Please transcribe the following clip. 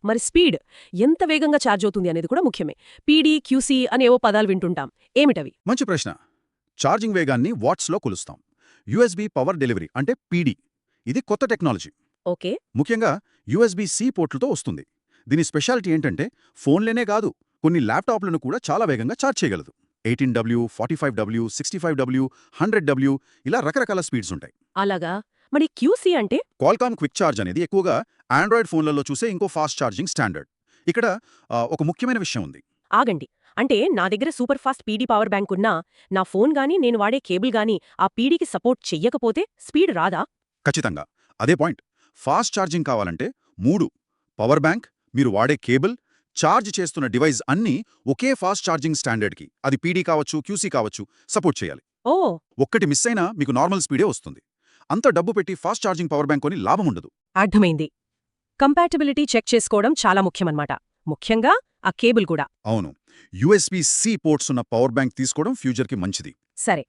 మరి స్పీడ్ ఎంత వేగంగా ఛార్జ్ అవుతుంది అనేది కూడా ముఖ్యమే. పీడీ, క్యూసీ అనేవో పదాలు వింటుంటాం. ఏమిటవి? మంచి ప్రశ్న. ఛార్జింగ్ వేగాన్ని వాట్స్లో కొలుస్తాం. యూఎస్బీ పవర్ డెలివరీ అంటే పీడీ. ఇది కొత్త టెక్నాలజీ. ఓకే. ముఖ్యంగా యూఎస్బీ-C పోర్టులతో వస్తుంది. దీని స్పెషాలిటీ ఏంటంటే ఫోన్లేనే కాదు, కొన్ని ల్యాప్టాప్లను కూడా చాలా వేగంగా ఛార్జ్ చేయగలదు. 18W, 45W, 65W, 100W ఇలా రకరకాల స్పీడ్స్ ఉంటాయి. అలాగా. మరి క్యూసీ అంటే? క్వాల్కామ్ క్విక్ ఛార్జ్ అనేది ఎక్కువగా ఆండ్రాయిడ్ ఫోన్లలో చూసే ఇంకో ఫాస్ట్ ఛార్జింగ్ స్టాండర్డ్. ఇక్కడ ఒక ముఖ్యమైన విషయం ఉంది. ఆగండి. అంటే నా దగ్గర super fast PD power bank ఉన్నా, నా ఫోన్ గానీ నేను వాడే కేబుల్ గానీ ఆ పీడీకి సపోర్ట్ చెయ్యకపోతే స్పీడ్ రాదా? ఖచ్చితంగా అదే పాయింట్. ఫాస్ట్ ఛార్జింగ్ కావాలంటే 3 పవర్ బ్యాంక్, మీరు వాడే కేబుల్, ఛార్జ్ చేస్తున్న డివైస్ అన్నీ ఒకే ఫాస్ట్ ఛార్జింగ్ స్టాండర్డ్కి, అది పీడీ కావచ్చు, క్యూసీ కావచ్చు, సపోర్ట్ చేయాలి. ఓ. ఒక్కటి మిస్ అయినా మీకు నార్మల్ స్పీడే వస్తుంది. అంత డబ్బు పెట్టి ఫాస్ట్ ఛార్జింగ్ పవర్ బ్యాంక్ కొని లాభం ఉండదు. అర్థమైంది. కంపాటబిలిటీ చెక్ చేసుకోవడం చాలా ముఖ్యమన్నమాట. ముఖ్యంగా ఆ కేబుల్ కూడా. అవును. యూఎస్బీ-C పోర్ట్స్ ఉన్న పవర్ బ్యాంక్ తీసుకోవడం ఫ్యూచర్కి మంచిది. సరే.